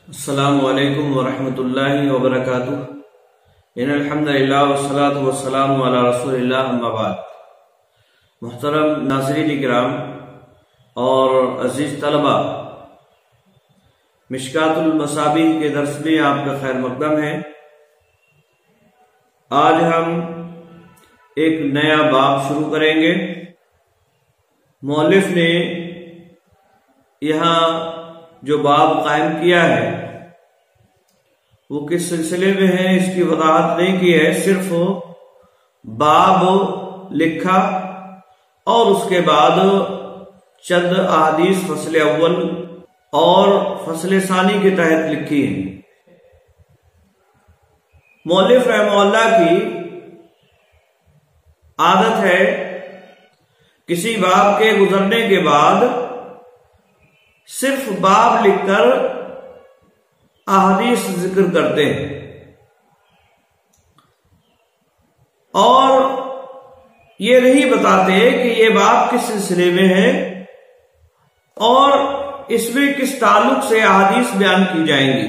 السلام علیکم ورحمۃ اللہ وبرکاتہ۔ ان الحمدللہ والصلاة والسلام علی رسول اللہ، اما بعد۔ محترم ناظرین کرام اور عزیز طلبہ، مشکات المصابیح کے درس میں آپ کا خیر مقدم ہے۔ آج ہم ایک نیا باب شروع کریں گے۔ مؤلف نے یہاں جو باب قائم کیا ہے وہ کس سلسلے میں ہے اس کی وضاحت نہیں کی ہے، صرف باب لکھا اور اس کے بعد چند احادیث فصل اول اور فصل ثانی کے تحت لکھی ہیں۔ مؤلف رحمہ اللہ کی عادت ہے کسی باب کے گزرنے کے بعد صرف باب لکھ کر احادیث ذکر کرتے ہیں اور یہ نہیں بتاتے کہ یہ باب کس سلسلے میں ہے اور اس میں کس تعلق سے احادیث بیان کی جائیں گی۔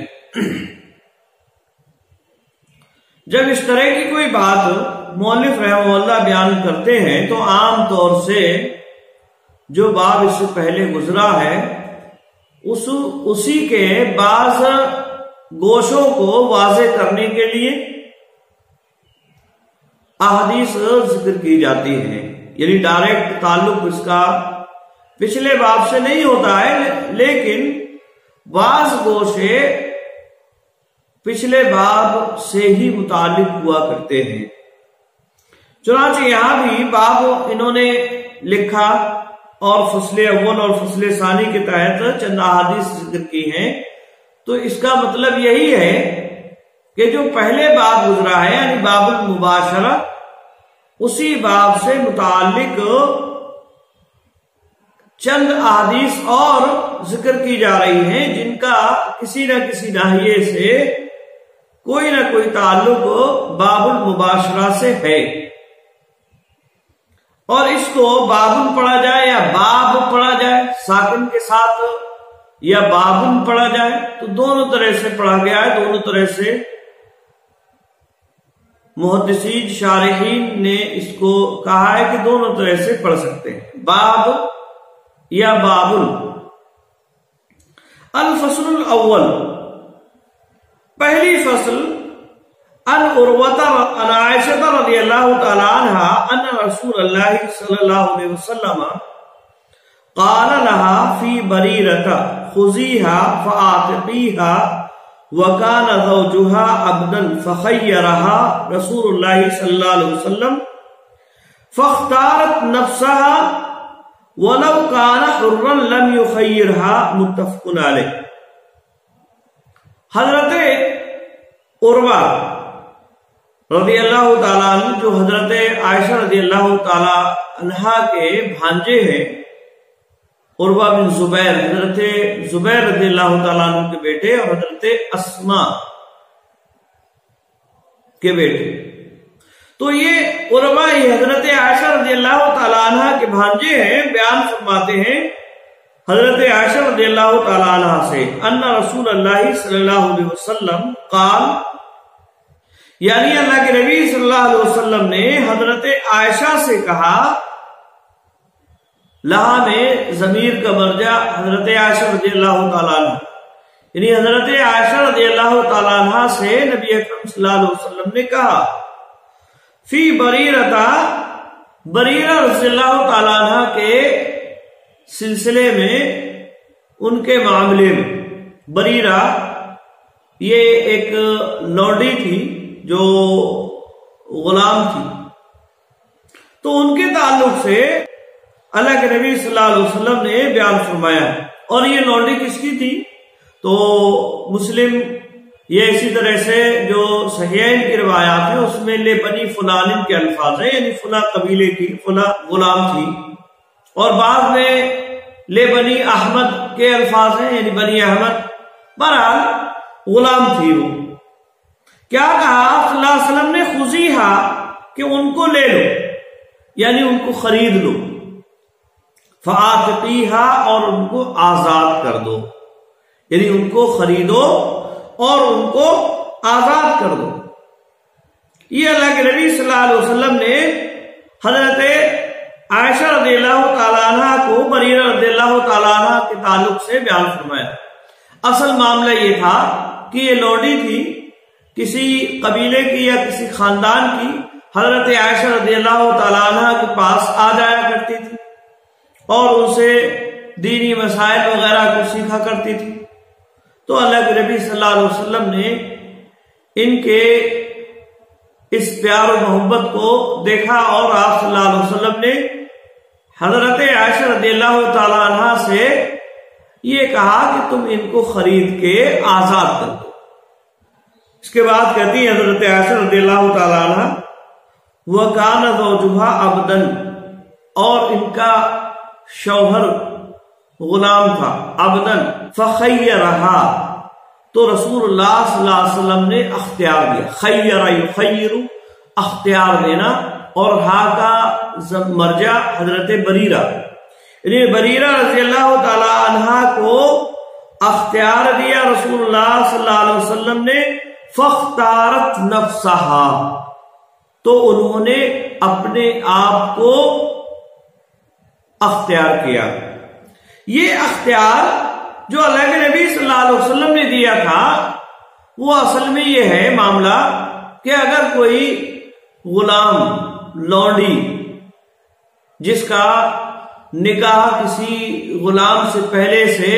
جب اس طرح کی کوئی بات مؤلف رحمہ اللہ بیان کرتے ہیں تو عام طور سے جو باب اس سے پہلے گزرا ہے اسی کے بعض گوشوں کو واضح کرنے کے لیے احادیث ذکر کی جاتی ہیں، یعنی ڈائریکٹ تعلق اس کا پچھلے باب سے نہیں ہوتا ہے، لیکن بعض گوشے پچھلے باب سے ہی متعلق ہوا کرتے ہیں۔ چنانچہ یہاں بھی باب انہوں نے لکھا اور فصل اول اور فصل ثانی کے تحت چند احادیث ذکر کی ہیں، تو اس کا مطلب یہی ہے کہ جو پہلے باب گزرا ہے یعنی باب المباشرہ، اسی باب سے متعلق چند احادیث اور ذکر کی جا رہی ہیں جن کا کسی نہ کسی ناحیے سے کوئی نہ کوئی تعلق باب المباشرہ سے ہے، اور اس کو بابن پڑھا جائے یا باب پڑھا جائے ساکن کے ساتھ یا بابن پڑھا جائے تو دونوں طرح سے پڑھا گیا ہے۔ دونوں طرح سے محدثین شارحین نے اس کو کہا ہے کہ دونوں طرح سے پڑھ سکتے ہیں، باب یا بابن۔ الفصل الاول، پہلی فصل، ان عروہ عن عائشہ رضی اللہ تعالی عنہا ان رسول اللہ صلی اللہ علیہ وسلم قال لها فی بریرہ خذیها فآتقیها وکان زوجها عبدا فخیرها رسول اللہ صلی اللہ علیہ وسلم فاختارت نفسها ولو کان حرا لم یخیرها، متفق علیہ۔ حضرت عروہ رضی اللہ تعالیٰ عنہ جو حضرت عائشہ رضی اللہ تعالیٰ عنہا کے بھانجے ہیں، عروہ بن زبیر، حضرت زبیر رضی اللہ تعالیٰ عنہ کے بیٹے اور حضرت اسماء کے بیٹے، تو یہ عروہ یہ حضرت عائشہ رضی اللہ تعالیٰ عنہ کے بھانجے ہیں۔ بیان فرماتے ہیں حضرت عائشہ رضی اللہ تعالیٰ عنہ سے ان رسول اللہ صلی اللہ علیہ وسلم قال، یعنی اللہ کے نبی صلی اللہ علیہ وسلم نے حضرت عائشہ سے کہا، لہا میں ضمیر کا مرجع حضرت عائشہ رضی اللہ تعالیٰ عنہ، یعنی حضرت عائشہ رضی اللہ تعالیٰ عنہ سے نبی اکرم صلی اللہ علیہ وسلم نے کہا، فی بریرہ، بریرہ رضی اللہ تعالیٰ عنہ کے سلسلے میں، ان کے معاملے میں۔ بریرہ یہ ایک لوڈی تھی جو غلام تھی، تو ان کے تعلق سے اللہ کے نبی صلی اللہ علیہ وسلم نے بیان فرمایا۔ اور یہ لوڈی کس کی تھی؟ تو مسلم یہ اسی طرح سے جو صحیحین کی روایات ہیں اس میں لے بنی فلان کے الفاظ ہیں، یعنی فلاں قبیلے کی فلاں غلام تھی، اور بعض میں لے بنی احمد کے الفاظ ہیں، یعنی بنی احمد، بہرحال غلام تھی وہ۔ کیا کہا صلی اللہ علیہ وسلم نے؟ خذیہا، کہ ان کو لے لو، یعنی ان کو خرید لو، فآتقیہا، اور ان کو آزاد کر دو، یعنی ان کو خریدو اور ان کو آزاد کر دو۔ یہ اللہ کے نبی صلی اللہ علیہ وسلم نے حضرت عائشہ رضی اللہ تعالیٰ عنہ کو بریرہ رضی اللہ تعالیٰ عنہ کے تعلق سے بیان فرمایا۔ اصل معاملہ یہ تھا کہ یہ لونڈی تھی، کسی قبیلے کی یا کسی خاندان کی، حضرت عائشہ رضی اللہ تعالیٰ عنہ کے پاس آ جایا کرتی تھی اور ان سے دینی مسائل وغیرہ کو سیکھا کرتی تھی۔ تو اللہ کے نبی صلی اللہ علیہ وسلم نے ان کے اس پیار و محبت کو دیکھا اور آپ صلی اللہ علیہ وسلم نے حضرت عائشہ رضی اللہ تعالیٰ عنہ سے یہ کہا کہ تم ان کو خرید کے آزاد کر دو۔ اس کے بعد کہتی ہیں حضرت عائشہ رضی اللہ تعالیٰ عنہ وَكَانَ زَوْجُهَا عَبْدًا، اور ان کا شوہر غلام تھا، عبدن، فَخَيَّرَهَا، تو رسول اللہ صلی اللہ علیہ وسلم نے اختیار دیا۔ خیر یخیر، اختیار دینا، اور ہا کا مرجع حضرت بریرہ، یعنی بریرہ رضی اللہ تعالی عنہا کو اختیار دیا رسول اللہ صلی اللہ علیہ وسلم نے۔ فاختارت نفسها، تو انہوں نے اپنے آپ کو اختیار کیا۔ یہ اختیار جو اللہ کے نبی صلی اللہ علیہ وسلم نے دیا تھا وہ اصل میں یہ ہے معاملہ کہ اگر کوئی غلام لونڈی جس کا نکاح کسی غلام سے پہلے سے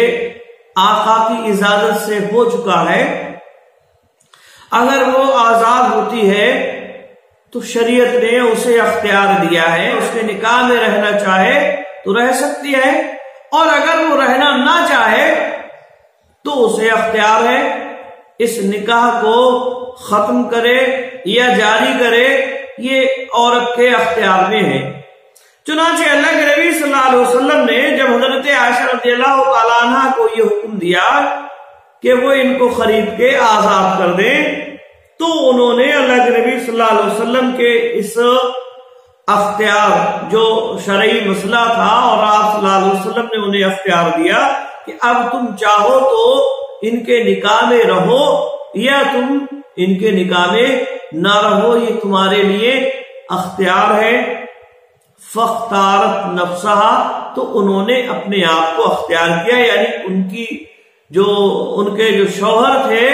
آقا کی اجازت سے ہو چکا ہے، اگر وہ آزاد ہوتی ہے تو شریعت نے اسے اختیار دیا ہے، اس کے نکاح میں رہنا چاہے تو رہ سکتی ہے، اور اگر وہ رہنا نہ چاہے تو اسے اختیار ہے اس نکاح کو ختم کرے یا جاری کرے، یہ عورت کے اختیار میں ہے۔ چنانچہ اللہ کے نبی صلی اللہ علیہ وسلم نے جب حضرت عائشہ رضی اللہ تعالیٰ عنہ کو یہ حکم دیا کہ وہ ان کو خرید کے آزاد کر دیں، تو انہوں نے اللہ کے نبی صلی اللہ علیہ وسلم کے اس اختیار جو شرعی مسئلہ تھا اور آپ صلی اللہ علیہ وسلم نے انہیں اختیار دیا کہ اب تم چاہو تو ان کے نکاح میں رہو یا تم ان کے نکاح میں نہ رہو، یہ تمہارے لیے اختیار ہے۔ فاختارت نفسها، تو انہوں نے اپنے آپ کو اختیار کیا، یعنی ان کے جو شوہر تھے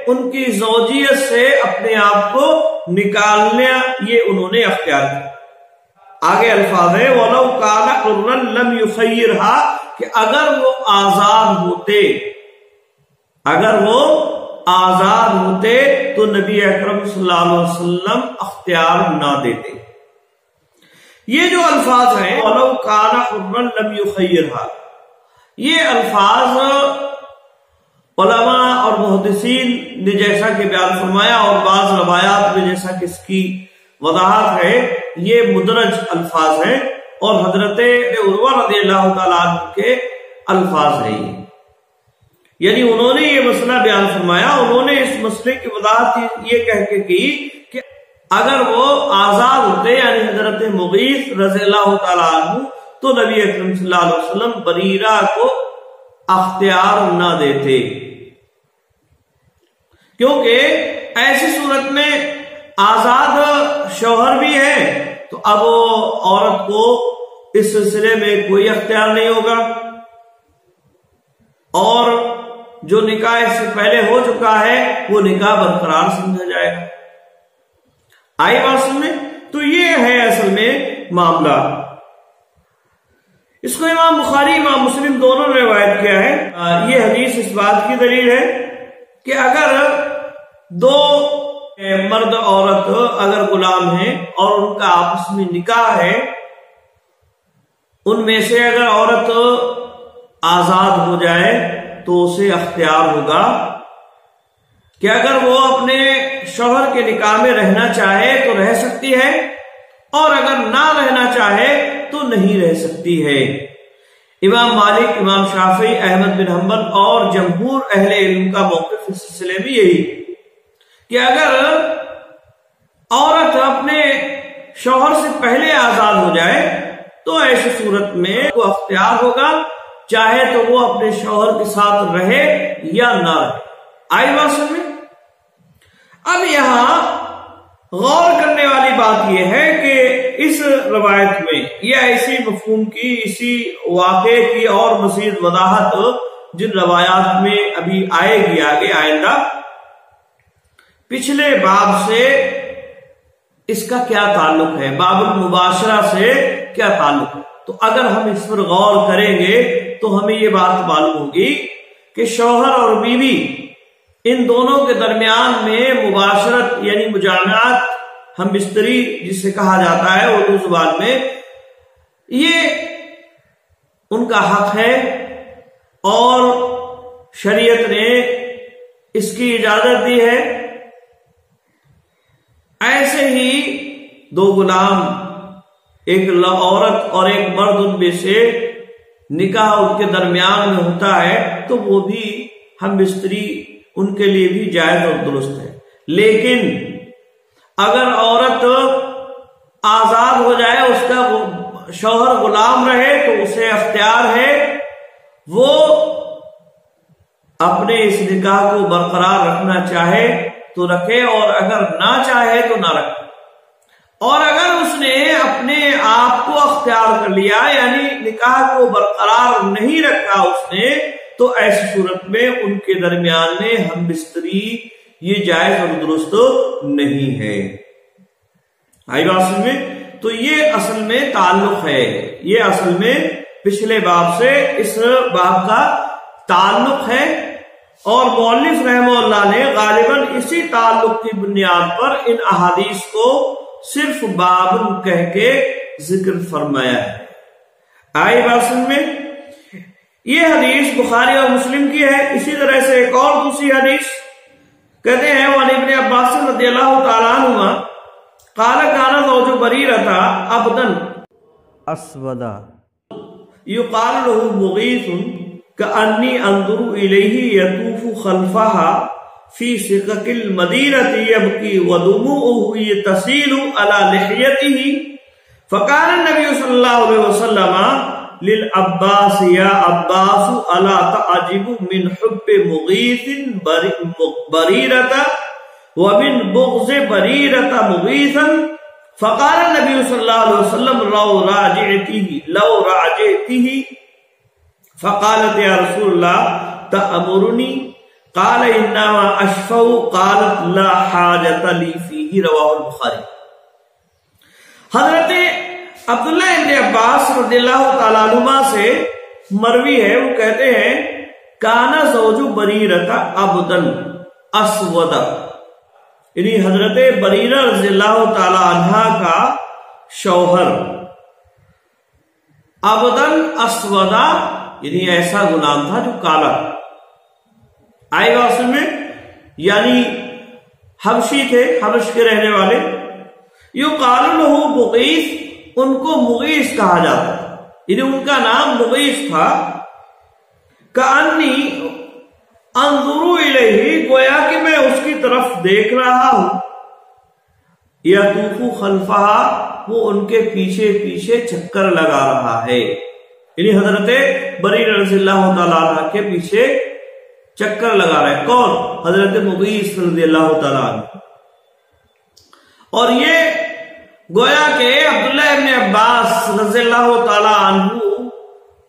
ان کی زوجیت سے اپنے آپ کو نکالنا یہ انہوں نے اختیار کیا۔ آگے الفاظ ہے وَلَوْ كَانَ حُرًّا لَمْ يُخَيِّرْهَا، کہ اگر وہ آزاد ہوتے تو نبی اکرم صلی اللہ علیہ وسلم اختیار نہ دیتے۔ یہ جو الفاظ ہیں وَلَوْ كَانَ حُرًّا لَمْ يُخَيِّرْهَا، یہ الفاظ علماء اور محدثین نے جیسا کہ بیان فرمایا اور بعض روایات میں جیسا کہ اس کی وضاحت ہے، یہ مدرج الفاظ ہیں اور حضرت عروہ رضی اللہ تعالیٰ عنہ کے الفاظ ہیں، یعنی انہوں نے یہ مسئلہ بیان فرمایا، انہوں نے اس مسئلے کی وضاحت یہ کہہ کے کی کہ اگر وہ آزاد ہوتے یعنی حضرت مغیث رضی اللہ تعالیٰ عنہ تو نبی اکرم صلی اللہ علیہ وسلم بریرہ کو اختیار نہ دیتے، کیونکہ ایسی صورت میں آزاد شوہر بھی ہے تو اب عورت کو اس سلسلے میں کوئی اختیار نہیں ہوگا، اور جو نکاح اس سے پہلے ہو چکا ہے وہ نکاح برقرار سمجھا جائے گا۔ آئی بات سمجھے؟ تو یہ ہے اصل میں معاملہ۔ اس کو امام بخاری امام مسلم دونوں نے روایت کیا ہے۔ یہ حدیث اس بات کی دلیل ہے کہ اگر دو مرد عورت اگر غلام ہیں اور ان کا آپس میں نکاح ہے، ان میں سے اگر عورت آزاد ہو جائے تو اسے اختیار ہوگا کہ اگر وہ اپنے شوہر کے نکاح میں رہنا چاہے تو رہ سکتی ہے، اور اگر نہ رہنا چاہے تو نہیں رہ سکتی ہے۔ امام مالک، امام شافعی، احمد بن حنبل اور جمہور اہل علم کا موقف اس سلسلے میں یہی کہ اگر عورت اپنے شوہر سے پہلے آزاد ہو جائے تو ایسی صورت میں وہ اختیار ہوگا چاہے تو وہ اپنے شوہر کے ساتھ رہے یا نہ رہے۔ آئی بات سمجھ میں؟ اب یہاں غور کرنے والی بات یہ ہے کہ اس روایت میں یا اسی مفہوم کی، اسی واقعے کی اور مزید وضاحت جن روایات میں ابھی آئے گی آگے آئندہ، پچھلے باب سے اس کا کیا تعلق ہے، باب المباشرہ سے کیا تعلق ہے۔ تو اگر ہم اس پر غور کریں گے تو ہمیں یہ بات معلوم ہوگی کہ شوہر اور بیوی ان دونوں کے درمیان میں مباشرت یعنی مجامعات، ہم بستری جسے کہا جاتا ہے اردو زبان میں، یہ ان کا حق ہے اور شریعت نے اس کی اجازت دی ہے۔ ایسے ہی دو غلام، ایک عورت اور ایک مرد، ان میں سے نکاح ان کے درمیان میں ہوتا ہے تو وہ بھی ہم بستری ان کے لیے بھی جائز اور درست ہے۔ لیکن اگر عورت آزاد ہو جائے، اس کا شوہر غلام رہے، تو اسے اختیار ہے وہ اپنے اس نکاح کو برقرار رکھنا چاہے تو رکھے اور اگر نہ چاہے تو نہ رکھے۔ اور اگر اس نے اپنے آپ کو اختیار کر لیا یعنی نکاح کو برقرار نہیں رکھا اس نے، تو ایسی صورت میں ان کے درمیان میں ہم بستری یہ جائز اور درست نہیں ہے۔ آئی بات سمجھ میں؟ تو یہ اصل میں تعلق ہے، یہ اصل میں پچھلے باب سے اس باب کا تعلق ہے، اور مؤلف رحمہ اللہ نے غالباً اسی تعلق کی بنیاد پر ان احادیث کو صرف بابن کہہ کے ذکر فرمایا ہے۔ آئی بات سمجھ میں؟ یہ حدیث بخاری اور مسلم کی ہے۔ اسی طرح سے ایک اور دوسری حدیث کہتے ہیں وعن ابن عباس رضی اللہ تعالیٰ عنہما قال کان زوج بریرہ عبدا اسودا یقال له مغیث کأنی انظر الیہ یطوف خلفہا فی سقق المدینۃ یبکی ودموعہ تسیل علی لحیتہ فقال النبی صلی اللہ علیہ وسلم للعباس یا عباس الا تعجب من حب مغیث بریرۃ ومن بغض بریرۃ مغیثا فقال النبی صلی اللہ علیہ وسلم لو راجعته فقالت یا رسول اللہ تأمرنی قال انما اشفع قالت لا حاجت لی فیہ رواہ البخاری۔ حضرت عبداللہ ابن عباس رضی اللہ تعالیٰ عنہما سے مروی ہے، وہ کہتے ہیں کانا زوج بریرہ عبدا اسودا، یعنی حضرت بریرہ رضی اللہ تعالیٰ عنہ کا شوہر عبدا اسودا یعنی ایسا غلام تھا جو کالا۔ آئے بات میں یعنی حبشی تھے، حبش کے رہنے والے۔ یقال له مغیث، ان کو مغیث کہا جاتا ہے، یعنی ان کا نام مغیث تھا۔ کأنی انظر الیہ، گویا کہ میں اس کی طرف دیکھ رہا ہوں، یطوف خلفہا، وہ ان کے پیچھے پیچھے چکر لگا رہا ہے، یعنی حضرت بریرہ رضی اللہ تعالیٰ عنہ کے پیچھے چکر لگا رہا ہے۔ کون؟ حضرت مغیث رضی اللہ تعالیٰ عنہ۔ اور یہ گویا کہ عبداللہ ابن عباس رضی اللہ تعالیٰ عنہ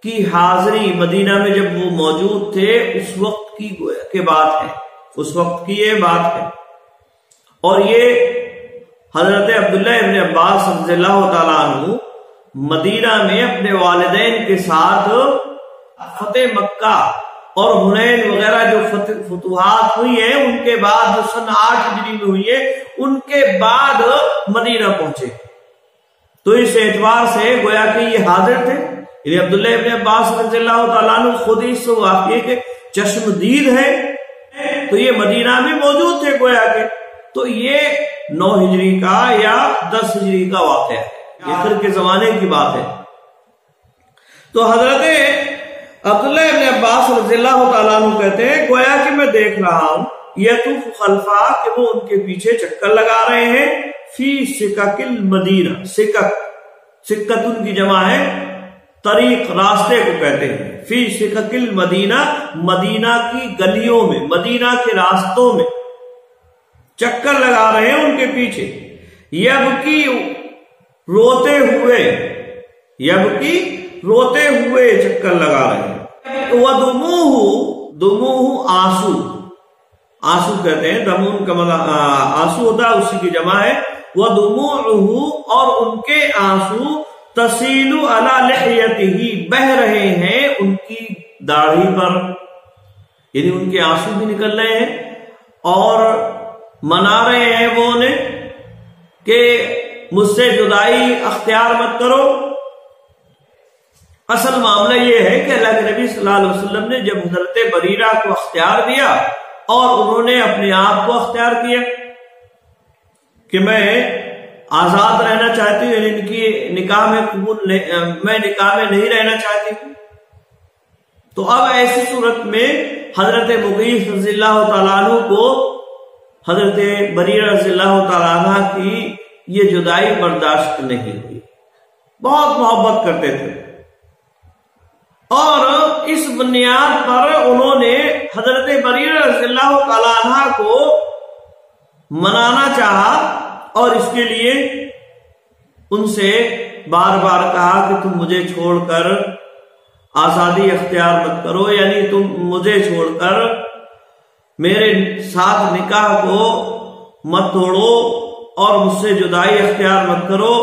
کی حاضری مدینہ میں جب وہ موجود تھے، اس وقت کی گویا کہ بات ہے، اس وقت کی یہ بات ہے۔ اور یہ حضرت عبداللہ ابن عباس رضی اللہ تعالیٰ عنہ مدینہ میں اپنے والدین کے ساتھ فتح مکہ اور حنین وغیرہ جو فتوحات ہوئی ہیں ان کے بعد، جو سن 8 ہجری میں ہوئی ہے، ان کے بعد مدینہ پہنچے۔ تو اس اعتبار سے گویا کہ یہ حاضر تھے، یعنی عبداللہ ابن عباس رضی اللہ تعالیٰ عنہ خود اس واقعے کے چشم دید ہے، تو یہ مدینہ میں موجود تھے گویا کہ۔ تو یہ 9 ہجری کا یا 10 ہجری کا واقعہ ہے، یہ آخر کے زمانے کی بات ہے۔ تو حضرت عبداللہ ابن عباس رضی اللہ تعالیٰ عنہ کہتے ہیں گویا کہ میں دیکھ رہا ہوں یطوف خلفا، کہ وہ ان کے پیچھے چکر لگا رہے ہیں، فی سکک المدینہ، سکک، سکتن کی جمع ہے طریق راستے کو کہتے ہیں. فی سکک المدینہ مدینہ کی گلیوں میں، مدینہ کے راستوں میں چکر لگا رہے ہیں ان کے پیچھے. یبکی روتے ہوئے، یبکی روتے ہوئے چکر لگا رہے ہیں. وَدُمُوهُ دموہ آنسو، آنسو کہتے ہیں، دمون کا مطلب آنسو ہوتا ہے، اسی کی جمع ہے. وَدُمُوعُهُ اور ان کے آنسو تسیل علی لحیتہ بہ رہے ہیں ان کی داڑھی پر، یعنی ان کے آنسو بھی نکل رہے ہیں اور منا رہے ہیں وہ انہیں کہ مجھ سے جدائی اختیار مت کرو. اصل معاملہ یہ ہے کہ اللہ کے نبی صلی اللہ علیہ وسلم نے جب حضرت بریرہ کو اختیار دیا اور انہوں نے اپنے آپ کو اختیار کیا کہ میں آزاد رہنا چاہتی ہوں، یعنی ان کی نکاح میں میں نکاح میں نہیں رہنا چاہتی ہوں، تو اب ایسی صورت میں حضرت مغیث رضی اللہ تعالیٰ عنہ کو حضرت بریرہ رضی اللہ تعالیٰ عنہ کی یہ جدائی برداشت نہیں ہوئی. بہت محبت کرتے تھے اور اس بنیاد پر انہوں نے حضرت بریرہ رضی اللہ تعالیٰ عنہ کو منانا چاہا اور اس کے لیے ان سے بار بار کہا کہ تم مجھے چھوڑ کر آزادی اختیار مت کرو، یعنی تم مجھے چھوڑ کر میرے ساتھ نکاح کو مت توڑو اور مجھ سے جدائی اختیار مت کرو،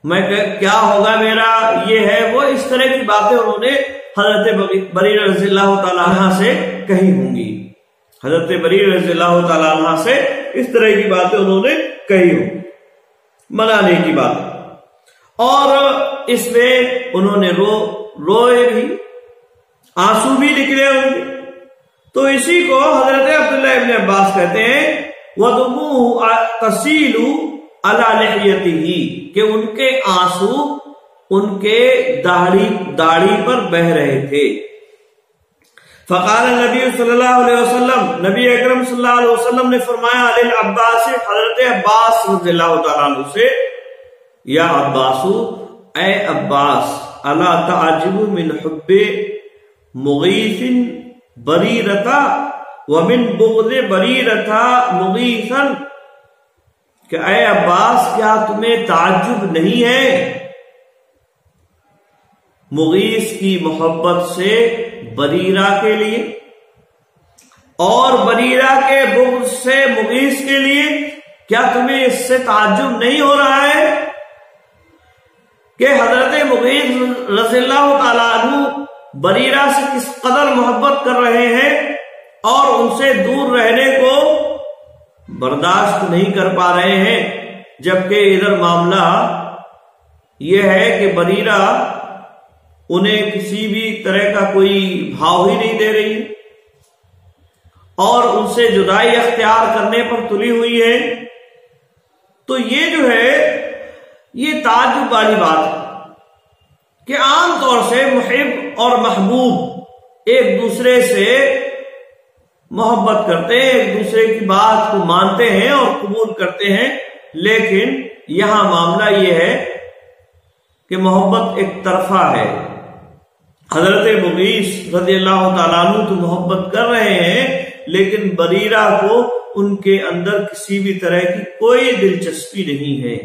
میں کیا ہوگا میرا، یہ ہے وہ. اس طرح کی باتیں انہوں نے حضرت بریرہ رضی اللہ تعالیٰ عنہ سے کہی ہوں گی. حضرت بریرہ رضی اللہ تعالیٰ عنہ سے اس طرح کی باتیں انہوں نے کہی ہوں، منانے کی بات. اور اس میں انہوں نے روئے بھی، آنسو بھی نکلے ہوں گے. تو اسی کو حضرت عبداللہ ابن عباس کہتے ہیں وَدُمُوهُ تَسِيلُ عَلَى لِحْيَتِهِ کہ ان کے آنسو ان کے داڑھی پر بہ رہے تھے. فقال نبی صلی اللہ علیہ وسلم نبی اکرم صلی اللہ علیہ وسلم نے فرمایا للعباس حضرت عباس رضی اللہ تعالیٰ عنہ سے، یا عباسو اے عباس، الا تعجب من حب مغیث بریرتا ومن بغض بریرتا مغیثا، کہ اے عباس کیا تمہیں تعجب نہیں ہے مغیث کی محبت سے بریرہ کے لیے اور بریرہ کے بغض سے مغیث کے لیے؟ کیا تمہیں اس سے تعجب نہیں ہو رہا ہے کہ حضرت مغیث رضی اللہ تعالیٰ عنہ بریرہ سے کس قدر محبت کر رہے ہیں اور ان سے دور رہنے کو برداشت نہیں کر پا رہے ہیں، جبکہ ادھر معاملہ یہ ہے کہ بریرہ انہیں کسی بھی طرح کا کوئی بھاؤ ہی نہیں دے رہی اور ان سے جدائی اختیار کرنے پر تلی ہوئی ہے. تو یہ جو ہے یہ تعجب والی بات ہے کہ عام طور سے محب اور محبوب ایک دوسرے سے محبت کرتے ہیں، ایک دوسرے کی بات کو مانتے ہیں اور قبول کرتے ہیں، لیکن یہاں معاملہ یہ ہے کہ محبت ایک طرفہ ہے. حضرت مغیث رضی اللہ تعالیٰ عنہ تو محبت کر رہے ہیں لیکن بریرہ کو ان کے اندر کسی بھی طرح کی کوئی دلچسپی نہیں ہے.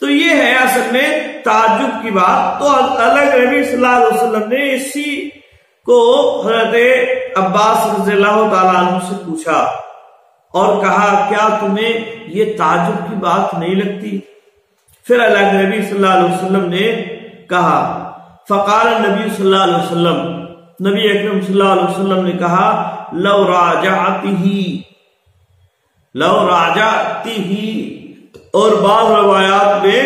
تو یہ ہے اصل میں تعجب کی بات. تو اللہ کے نبی صلی اللہ علیہ وسلم نے اسی کو حضرت عباس رضی اللہ تعالیٰ عنہ سے پوچھا اور کہا کیا تمہیں یہ تعجب کی بات نہیں لگتی؟ پھر اللہ کے نبی صلی اللہ علیہ وسلم نے کہا، فقال النبی صلی اللہ علیہ وسلم، نبی اکرم صلی اللہ علیہ وسلم نے کہا، لو راجعتہ، اور بعض روایات میں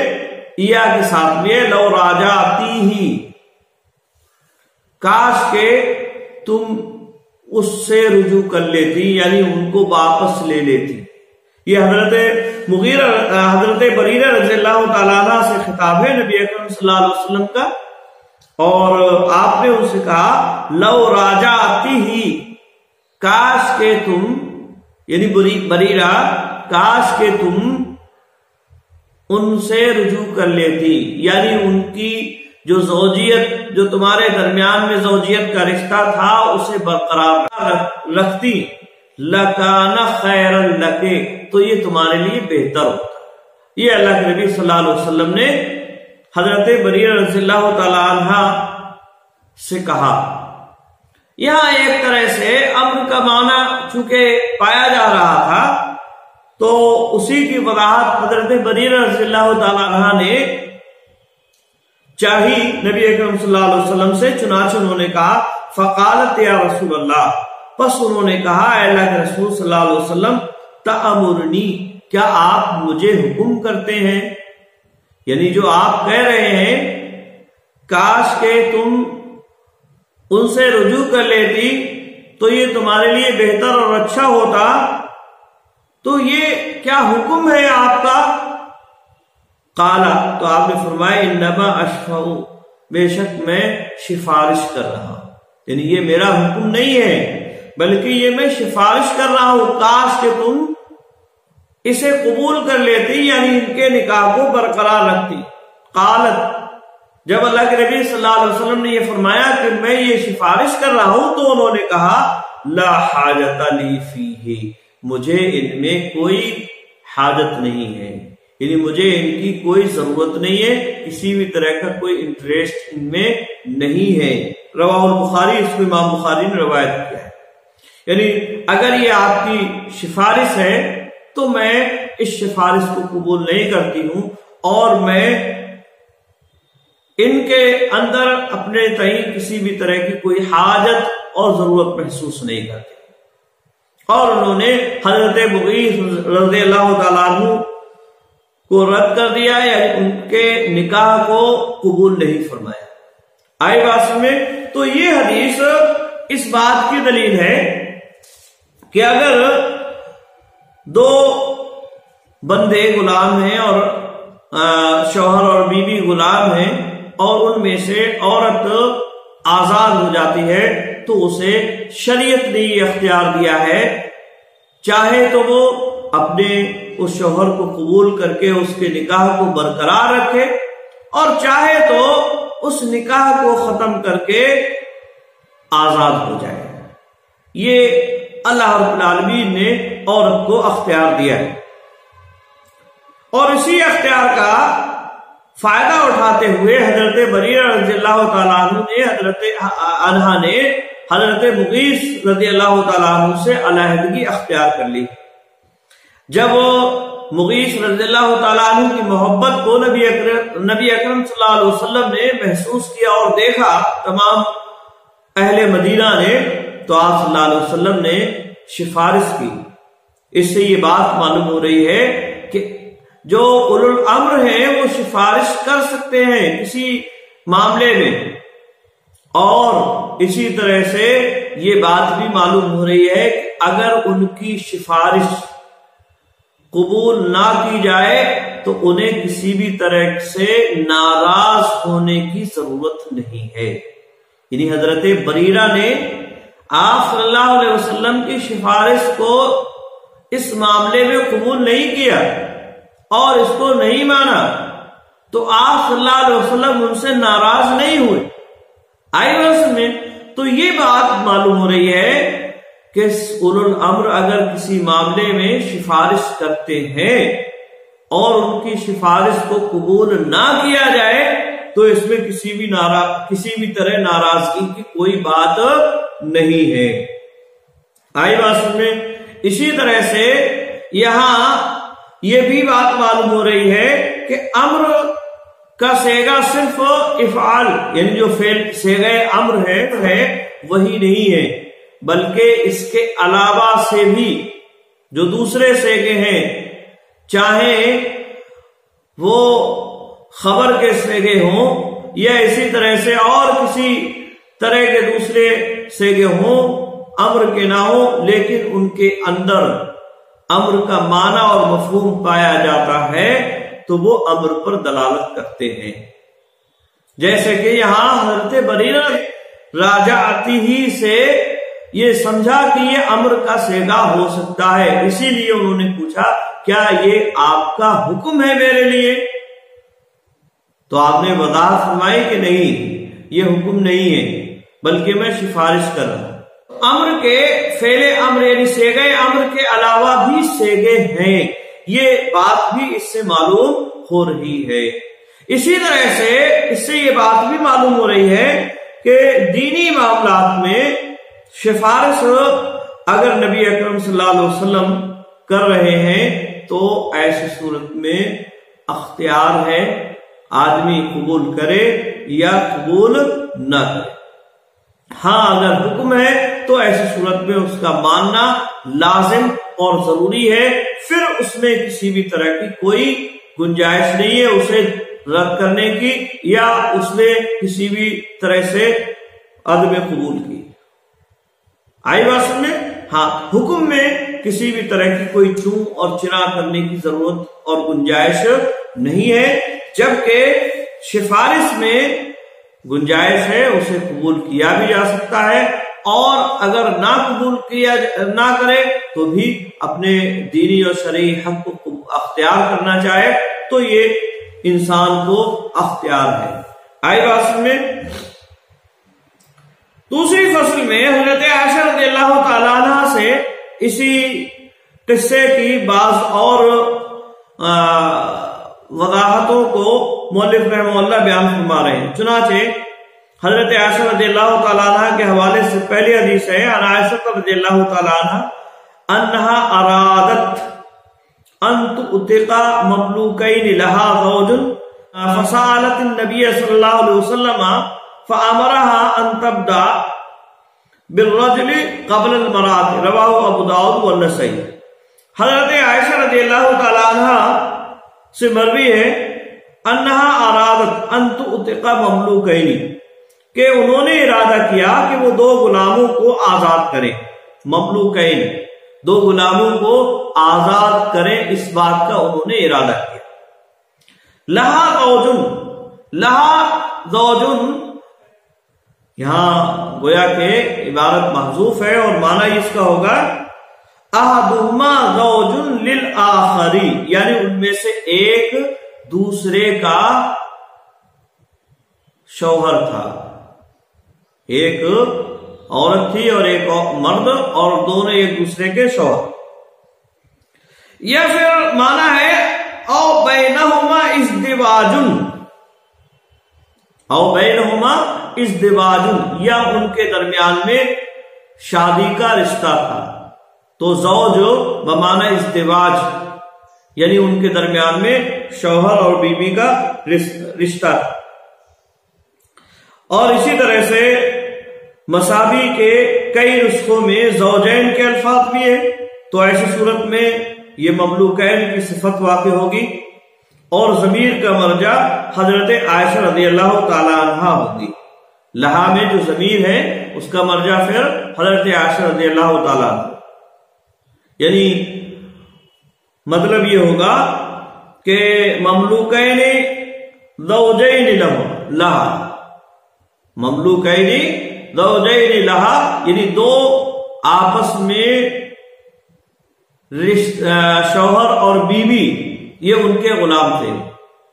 یا کے ساتھ میں لو راجعتہ، کاش کہ تم اس سے رجوع کر لیتی، یعنی ان کو واپس لے لیتی. یہ حضرت بریرہ رضی اللہ تعالیٰ عنہ سے خطاب ہے نبی اکرم صلی اللہ علیہ وسلم کا، اور آپ نے ان سے کہا لو راجعتہ، کاش کہ تم، یعنی بریرہ، کاش کہ تم ان سے رجوع کر لیتی، یعنی ان کی جو زوجیت، جو تمہارے درمیان میں زوجیت کا رشتہ تھا اسے برقرار رکھتی، لَكَانَ خَيْرًا لَكِ، تو یہ تمہارے لیے بہتر ہوتا۔ یہ اللہ کے نبی صلی اللہ علیہ وسلم نے حضرت بریرہ رضی اللہ تعالی عنہ سے کہا۔ یہاں ایک طرح سے امر کا معنی چونکہ پایا جا رہا تھا تو اسی کی وضاحت حضرت بریرہ رضی اللہ تعالی عنہ نے چاہی نبی اکرم صلی اللہ علیہ وسلم سے، چنانچہ انہوں نے کہا فقالت یا رسول اللہ، پس انہوں نے کہا اے اللہ کے رسول صلی اللہ علیہ وسلم، تأمرنی، کیا آپ مجھے حکم کرتے ہیں؟ یعنی جو آپ کہہ رہے ہیں کاش کہ تم ان سے رجوع کر لیتی تو یہ تمہارے لیے بہتر اور اچھا ہوتا، تو یہ کیا حکم ہے آپ کا؟ قالا، تو آپ نے فرمایا انما اشفع، بے شک میں سفارش کر رہا ہوں، یعنی یہ میرا حکم نہیں ہے بلکہ یہ میں سفارش کر رہا ہوں، کاش کہ تم اسے قبول کر لیتی، یعنی ان کے نکاح کو برقرار رکھتی۔ قالت، جب اللہ کے نبی صلی اللہ علیہ وسلم نے یہ فرمایا کہ میں یہ سفارش کر رہا ہوں تو انہوں نے کہا لا حاجت لی فیہ، مجھے ان میں کوئی حاجت نہیں ہے، یعنی مجھے ان کی کوئی ضرورت نہیں ہے، کسی بھی طرح کا کوئی انٹرسٹ ان میں نہیں ہے۔ رواہ البخاری، اس کو امام بخاری نے روایت کیا ہے۔ یعنی اگر یہ آپ کی سفارش ہے تو میں اس سفارش کو قبول نہیں کرتی ہوں، اور میں ان کے اندر اپنے تئیں کسی بھی طرح کی کوئی حاجت اور ضرورت محسوس نہیں کرتی۔ اور انہوں نے حضرت مغیث رضی اللہ تعالیٰ عنہ کو رد کر دیا، یعنی ان کے نکاح کو قبول نہیں فرمایا۔ آئی بات میں تو یہ حدیث اس بات کی دلیل ہے کہ اگر دو بندے غلام ہیں اور شوہر اور بیوی غلام ہیں اور ان میں سے عورت آزاد ہو جاتی ہے تو اسے شریعت نے یہ اختیار دیا ہے، چاہے تو وہ اپنے اس شوہر کو قبول کر کے اس کے نکاح کو برقرار رکھے، اور چاہے تو اس نکاح کو ختم کر کے آزاد ہو جائے۔ یہ اللہ رب العالمین نے عورت کو اختیار دیا ہے، اور اسی اختیار کا فائدہ اٹھاتے ہوئے حضرت بریرہ رضی اللہ تعالیٰ عنہ نے حضرت مغیث رضی اللہ تعالیٰ عنہ سے علیحدگی اختیار کر لی۔ جب مغیث رضی اللہ تعالیٰ عنہ کی محبت کو نبی اکرم صلی اللہ علیہ وسلم نے محسوس کیا اور دیکھا تمام اہل مدینہ نے، تو آپ صلی اللہ علیہ وسلم نے سفارش کی۔ اس سے یہ بات معلوم ہو رہی ہے کہ جو اولو الامر ہیں وہ سفارش کر سکتے ہیں کسی معاملے میں، اور اسی طرح سے یہ بات بھی معلوم ہو رہی ہے کہ اگر ان کی سفارش قبول نہ کی جائے تو انہیں کسی بھی طرح سے ناراض ہونے کی ضرورت نہیں ہے۔ یعنی حضرت بریرہ نے آپ صلی اللہ علیہ وسلم کی سفارش کو اس معاملے میں قبول نہیں کیا اور اس کو نہیں مانا، تو آپ صلی اللہ علیہ وسلم ان سے ناراض نہیں ہوئے۔ آئیوس میں تو یہ بات معلوم ہو رہی ہے کہ اولو الامر اگر کسی معاملے میں سفارش کرتے ہیں اور ان کی سفارش کو قبول نہ کیا جائے تو اس میں کسی بھی طرح ناراضگی کی کوئی بات نہیں ہے۔ آئی بات میں اسی طرح سے یہاں یہ بھی بات معلوم ہو رہی ہے کہ امر کا سیگا صرف افعال، یعنی جو فعل سیگا امر ہے وہی نہیں ہے، بلکہ اس کے علاوہ سے بھی جو دوسرے سیگے ہیں، چاہے وہ خبر کے سیگے ہوں یا اسی طرح سے اور کسی طرح کے دوسرے سیگے ہوں، امر کے نہ ہوں، لیکن ان کے اندر امر کا معنی اور مفہوم پایا جاتا ہے تو وہ امر پر دلالت کرتے ہیں۔ جیسے کہ یہاں حضرت بریرہ راجعتی ہی سے یہ سمجھا کہ یہ امر کا سیگا ہو سکتا ہے، اسی لیے انہوں نے پوچھا کیا یہ آپ کا حکم ہے میرے لیے؟ تو آپ نے وضاحت فرمائی کہ نہیں، یہ حکم نہیں ہے بلکہ میں سفارش کر رہا ہوں۔ امر کے فعل امر یعنی صیغہ امر کے علاوہ بھی صیغے ہیں، یہ بات بھی اس سے معلوم ہو رہی ہے۔ اسی طرح سے اس سے یہ بات بھی معلوم ہو رہی ہے کہ دینی معاملات میں سفارش اگر نبی اکرم صلی اللہ علیہ وسلم کر رہے ہیں تو ایسی صورت میں اختیار ہے، آدمی قبول کرے یا قبول نہ کرے۔ ہاں اگر حکم ہے تو ایسی صورت میں اس کا ماننا لازم اور ضروری ہے، پھر اس میں کسی بھی طرح کی کوئی گنجائش نہیں ہے اسے رد کرنے کی یا اس میں کسی بھی طرح سے عدم قبول کی۔ آئی بات سمجھے؟ ہاں حکم میں کسی بھی طرح کی کوئی چوں اور چرا کرنے کی ضرورت اور گنجائش نہیں ہے، جبکہ سفارش میں گنجائش ہے، اسے قبول کیا بھی جا سکتا ہے، اور اگر نہ قبول کیا نہ کرے تو بھی اپنے دینی اور شرعی حق کو اختیار کرنا چاہے تو یہ انسان کو اختیار ہے۔ آئی بات میں دوسری فصل میں حضرت عائشہ رضی اللہ تعالیٰ عنہ سے اسی قصے کی بعض اور وضاحتوں کو مؤلف رحمہ اللہ بیان فرما رہے ہیں۔ چنانچہ حضرت عائشہ رضی اللہ تعالیٰ عنہ کے حوالے سے پہلی حدیث ہے، عن عائشہ رضی اللہ تعالیٰ عنہ انہا ارادت ان تؤتق مملوکین لہا زوج فسألت النبی صلی اللہ علیہ وسلم فامرها ان تبدأ بالرجل قبل المرأة، رواہ ابو داؤد والنسائی۔ حضرت عائشہ رضی اللہ تعالیٰ عنہ سے مروی ہے انہا ارادت ان تؤتق مملوکین، کہ انہوں نے ارادہ کیا کہ وہ دو غلاموں کو آزاد کریں، مملوکین دو غلاموں کو آزاد کریں، اس بات کا انہوں نے ارادہ کیا۔ لہا زوجن، لہا زوجن یہاں گویا کہ عبارت محذوف ہے اور معنی اس کا ہوگا احدہما زوج للآخری، یعنی ان میں سے ایک دوسرے کا شوہر تھا، ایک عورت تھی اور ایک مرد، اور دونوں ایک دوسرے کے شوہر۔ یا پھر معنی ہے او بینہما ازدواج، او بینہما ازدواج، یا ان کے درمیان میں شادی کا رشتہ تھا۔ تو زوج بمعنی ازدواج، یعنی ان کے درمیان میں شوہر اور بیوی کا رشتہ تھا۔ اور اسی طرح سے مساوی کے کئی نسخوں میں زوجین کے الفاظ بھی ہیں، تو ایسی صورت میں یہ مملوکین کی صفت واقع ہوگی اور ضمیر کا مرجع حضرت عائشہ رضی اللہ تعالی عنہا ہوگی۔ لہا میں جو ضمیر ہے اس کا مرجع پھر حضرت عائشہ رضی اللہ تعالی عنہ، یعنی مطلب یہ ہوگا کہ مملوکین زوجین لہا، مملوکین زوجین لہا یعنی دو آپس میں شوہر اور بیوی یہ ان کے غلام تھے،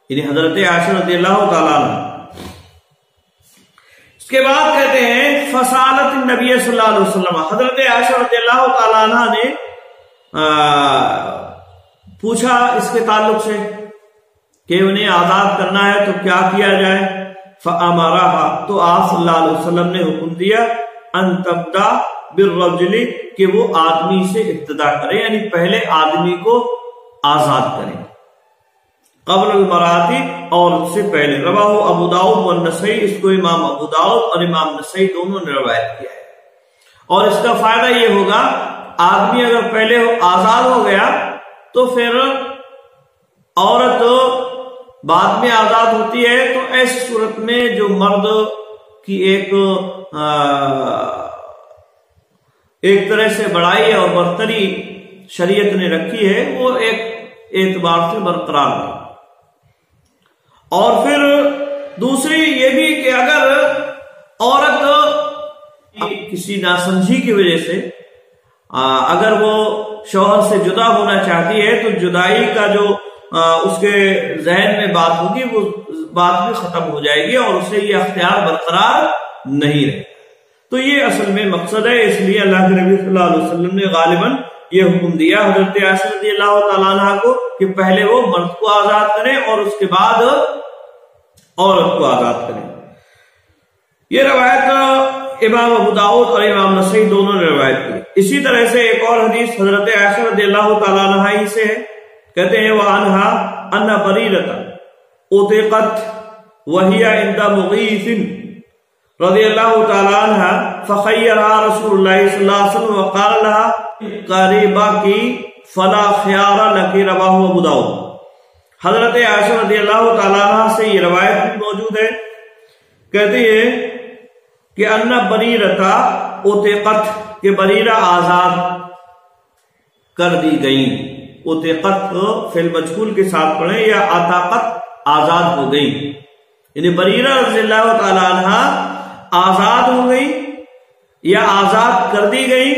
یعنی حضرت عائشہ رضی اللہ تعالیٰ عنہ۔ اس کے بعد کہتے ہیں فسالت النبی صلی اللہ علیہ وسلم، حضرت عائشہ رضی اللہ تعالیٰ عنہ نے پوچھا اس کے تعلق سے کہ انہیں آزاد کرنا ہے تو کیا کیا جائے؟ فَأَمَرَهَا، تو آپ صلی اللہ علیہ وسلم نے حکم دیا ان تبدا بالرجل، کہ وہ آدمی سے ابتدا کرے، یعنی پہلے آدمی کو آزاد کریں، قبل المراتی، اور اس سے پہلے۔ رواہ ابو داؤد والنسائی، اس کو امام ابو داؤد اور امام نسائی دونوں نے روایت کیا ہے۔ اور اس کا فائدہ یہ ہوگا آدمی اگر پہلے آزاد ہو گیا تو پھر عورت بعد میں آزاد ہوتی ہے، تو ایسی صورت میں جو مرد کی ایک طرح سے بڑائی اور برتری شریعت نے رکھی ہے وہ ایک اعتبار سے برقرار ہے۔ اور پھر دوسری یہ بھی کہ اگر عورت کسی ناسمجھی کی وجہ سے اگر وہ شوہر سے جدا ہونا چاہتی ہے تو جدائی کا جو اس کے ذہن میں بات ہوگی وہ بات بھی ختم ہو جائے گی اور اسے یہ اختیار برقرار نہیں رہے. تو یہ اصل میں مقصد ہے. اس لیے اللہ کے نبی صلی اللہ علیہ وسلم نے غالباً یہ حکم دیا حضرت عائشہ رضی اللہ تعالیٰ عنہ کو کہ پہلے وہ مرد کو آزاد کریں اور اس کے بعد عورت کو آزاد کریں. یہ روایت امام ابو داؤد اور امام نسائی دونوں نے روایت کی. اسی طرح سے ایک اور حدیث حضرت عائشہ رضی اللہ تعالیٰ عنہ سے ہے. کہتے ہیں وَعَنْهَا أَنَّ بَرِيرَةً أُطِقَتْ وَهِيَ عِنْدَ مُغِيثٍ رضی اللہ تعالیٰ عنہ فَخَيَّرَهَا رسول اللہ صلی اللہ علیہ وسلم وقال لها قَرِيبَكِ فَلَا خِيَارَ لَكِ رواہ ابو داؤد. حضرت عائشہ رضی اللہ تعالیٰ عنہ سے یہ روایت بھی موجود ہے. کہتے ہیں کہ ان بریرتا اوتقت کہ بریرہ آزاد کر دی گئی. اوتقت فعل مجهول کے ساتھ پڑھیں یا عتاقت آزاد ہو گئی. یعنی بریرہ رضی اللہ تعالی عنہ آزاد ہو گئی یا آزاد کر دی گئی.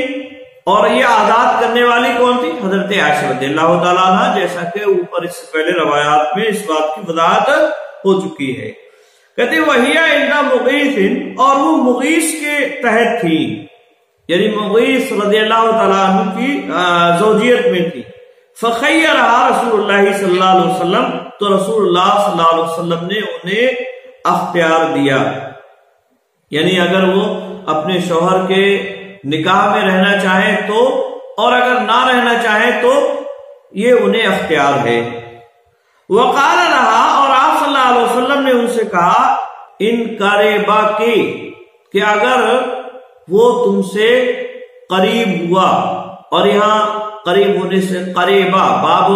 اور یہ آزاد کرنے والی کون تھی؟ حضرت عائشہ رضی اللہ تعالی عنہ، جیسا کہ اوپر اس سے پہلے روایات میں اس بات کی وضاحت ہو چکی ہے. کہتے وہی عند مغیث، اور وہ مغیث کے تحت تھی، یعنی مغیث رضی اللہ تعالیٰ عنہ کی زوجیت میں تھی. فخیرها رسول اللہ صلی اللہ علیہ وسلم، تو رسول اللہ صلی اللہ علیہ وسلم نے انہیں اختیار دیا. یعنی اگر وہ اپنے شوہر کے نکاح میں رہنا چاہیں تو، اور اگر نہ رہنا چاہیں تو یہ انہیں اختیار ہے. وقال رہا، اور آپ صلی اللہ علیہ وسلم نے ان سے کہا ان قریبا کے، کہ اگر وہ تم سے قریب ہوا، اور یہاں قریب ہونے سے قریبا باب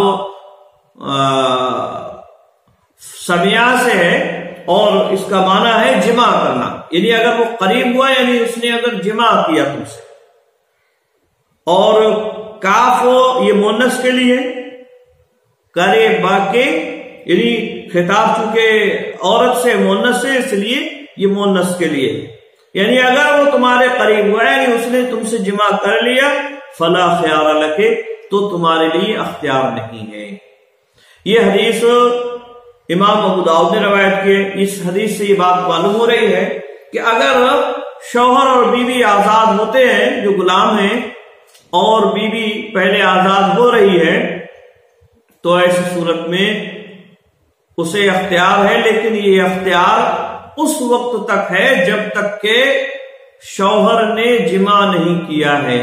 سمیع سے ہے اور اس کا معنی ہے جمع کرنا. یعنی اگر وہ قریب ہوا یعنی اس نے اگر جمع کیا تم سے. اور کاف یہ مونس کے لیے، قریبا کے یعنی خطاب چونکہ عورت سے مونس ہے اس لیے یہ مونس کے لیے. یعنی اگر وہ تمہارے قریب ہوا یعنی اس نے تم سے جمع کر لیا، فلا خیار لکے، تو تمہارے لیے اختیار نہیں ہے. یہ حدیث امام ابو داؤد نے روایت کی. اس حدیث سے یہ بات معلوم ہو رہی ہے کہ اگر شوہر اور بیوی آزاد ہوتے ہیں جو غلام ہیں، اور بیوی پہلے آزاد ہو رہی ہے، تو ایسی صورت میں اسے اختیار ہے، لیکن یہ اختیار اس وقت تک ہے جب تک کہ شوہر نے جمع نہیں کیا ہے.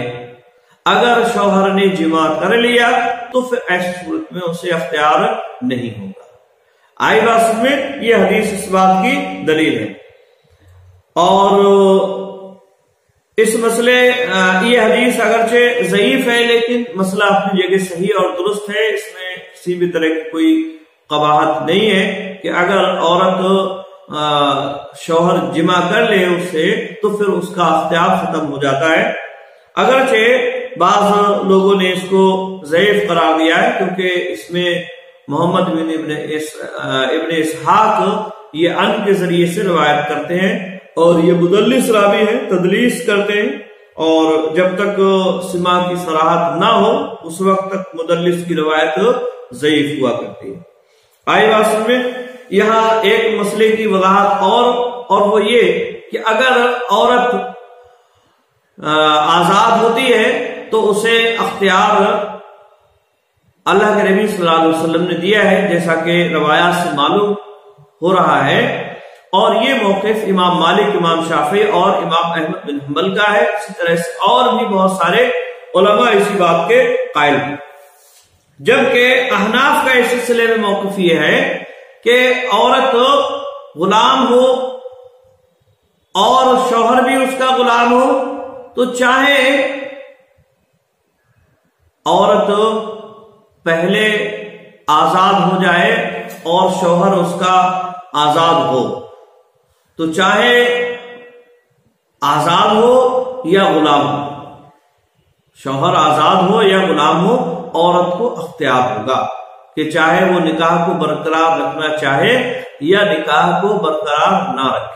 اگر شوہر نے جمع کر لیا تو پھر ایسی صورت میں اسے اختیار نہیں ہوگا. آئی بات میں یہ حدیث اس بات کی دلیل ہے. اور اس مسئلے یہ حدیث اگرچہ ضعیف ہے لیکن مسئلہ اپنی جگہ صحیح اور درست ہے. اس میں کسی بھی طرح کی کوئی قباحت نہیں ہے کہ اگر عورت شوہر جمع کر لے اس سے تو پھر اس کا اختیار ختم ہو جاتا ہے. اگرچہ بعض لوگوں نے اس کو ضعیف قرار دیا ہے کیونکہ اس میں محمد بن ابن اسحاق یہ ان کے ذریعے سے روایت کرتے ہیں اور یہ مدلس راوی ہیں، تدلیس کرتے ہیں، اور جب تک سماع کی صراحت نہ ہو اس وقت تک مدلس کی روایت ضعیف ہوا کرتی ہے. آئی بات میں یہاں ایک مسئلے کی وضاحت اور وہ یہ کہ اگر عورت آزاد ہوتی ہے تو اسے اختیار اللہ کے نبی صلی اللہ علیہ وسلم نے دیا ہے، جیسا کہ روایات سے معلوم ہو رہا ہے. اور یہ موقف امام مالک، امام شافعی اور امام احمد بن حنبل کا ہے. اسی طرح سے اور بھی بہت سارے علماء اسی بات کے قائل ہیں. جبکہ احناف کا اس سلسلے میں موقف یہ ہے کہ عورت غلام ہو اور شوہر بھی اس کا غلام ہو تو چاہے عورت پہلے آزاد ہو جائے اور شوہر اس کا آزاد ہو، تو چاہے آزاد ہو یا غلام ہو، شوہر آزاد ہو یا غلام ہو، عورت کو اختیار ہوگا کہ چاہے وہ نکاح کو برقرار رکھنا چاہے یا نکاح کو برقرار نہ رکھے.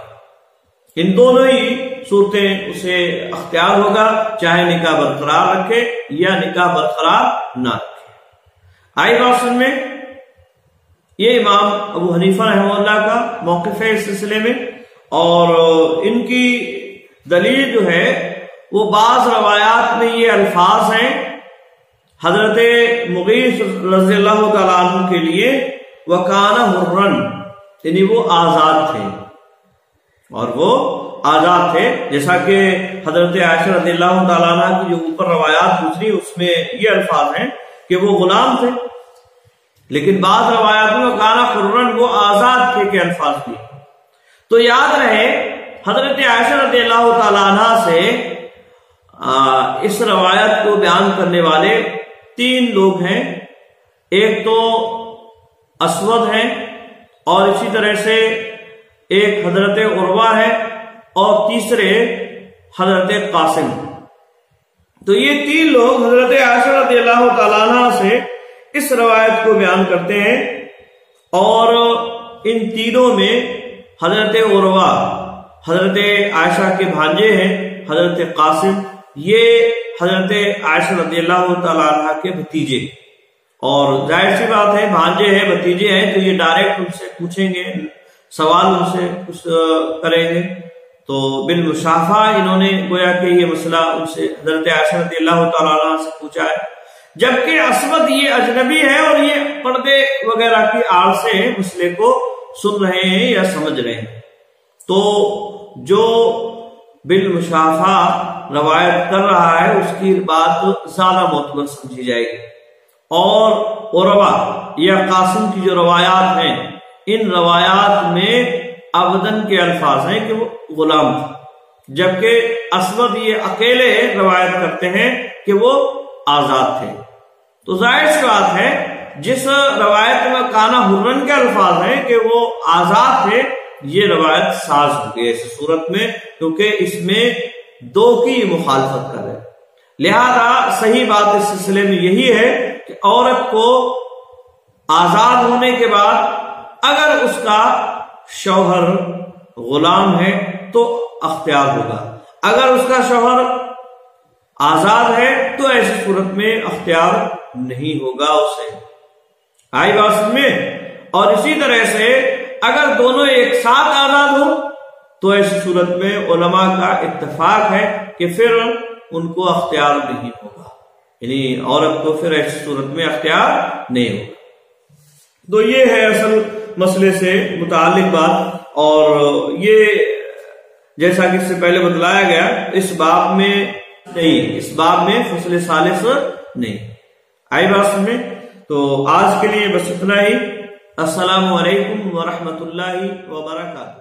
ان دونوں ہی صورتیں اسے اختیار ہوگا، چاہے نکاح برقرار رکھے یا نکاح برقرار نہ رکھے۔ آئی بات سن میں، یہ امام ابو حنیفہ رحمہ اللہ کا موقف ہے اس سلسلے میں، اور ان کی دلیل جو ہے وہ بعض روایات میں یہ الفاظ ہیں حضرت مغیث رضی اللہ تعالیٰ عنہ کے لیے وَكَانَ حُرًّا، یعنی وہ آزاد تھے، اور وہ آزاد تھے، جیسا کہ حضرت عائشہ رضی اللہ تعالیٰ عنہ کی جو اوپر روایات گزری اس میں یہ الفاظ ہیں کہ وہ غلام تھے، لیکن بعض روایات میں وَكَانَ حُرًّا، وہ آزاد تھے کے الفاظ بھی۔ تو یاد رہے حضرت عائشہ رضی اللہ تعالیٰ عنہ سے اس روایت کو بیان کرنے والے 3 لوگ ہیں، ایک تو اسود ہیں، اور اسی طرح سے ایک حضرت عروہ ہے، اور تیسرے حضرت قاسم۔ تو یہ 3 لوگ حضرت عائشہ رضی اللہ تعالیٰ عنہ سے اس روایت کو بیان کرتے ہیں، اور ان تینوں میں حضرت عروہ حضرت عائشہ کے بھانجے ہیں، حضرت قاسم یہ حضرت عائشہ رضی اللہ تعالیٰ عنہ کے بھتیجے، اور ظاہر سی بات ہے بھانجے ہیں بھتیجے ہیں تو یہ ڈائریکٹ ان سے پوچھیں گے، سوال ان سے کچھ کریں گے، تو بالمشافہ انہوں نے گویا کہ یہ مسئلہ ان سے حضرت عائشہ رضی اللہ تعالیٰ عنہ سے پوچھا ہے، جبکہ اسود یہ اجنبی ہے اور یہ پردے وغیرہ کی آڑ سے مسئلے کو سن رہے ہیں یا سمجھ رہے ہیں، تو جو بالمشافہ روایت کر رہا ہے اس کی بات زیادہ معتبر سمجھی جائے گی، اور عروہ یا قاسم کی جو روایات ہیں ان روایات میں ابدن کے الفاظ ہیں کہ وہ غلام تھے، جبکہ اسود یہ اکیلے روایت کرتے ہیں کہ وہ آزاد تھے۔ تو ظاہر سی بات ہے جس روایت میں کانا حرن کے الفاظ ہیں کہ وہ آزاد تھے، یہ روایت ساز ہو گئی اس صورت میں، کیونکہ اس میں 2 کی مخالفت کر رہے، لہذا صحیح بات اس سلسلے میں یہی ہے کہ عورت کو آزاد ہونے کے بعد اگر اس کا شوہر غلام ہے تو اختیار ہوگا، اگر اس کا شوہر آزاد ہے تو ایسی صورت میں اختیار نہیں ہوگا اسے۔ آئی بات میں، اور اسی طرح سے اگر دونوں ایک ساتھ آزاد ہو تو ایسی صورت میں علماء کا اتفاق ہے کہ پھر ان کو اختیار نہیں ہوگا، یعنی عورت کو پھر ایسی صورت میں اختیار نہیں ہوگا۔ تو یہ ہے اصل مسئلے سے متعلق بات، اور یہ جیسا کہ اس سے پہلے بتلایا گیا اس باب میں نہیں، اس باب میں فصل ثالث نہیں۔ آئی بات سمجھے؟ تو آج کے لیے بس اتنا ہی۔ السلام علیکم ورحمۃ اللہ وبرکاتہ۔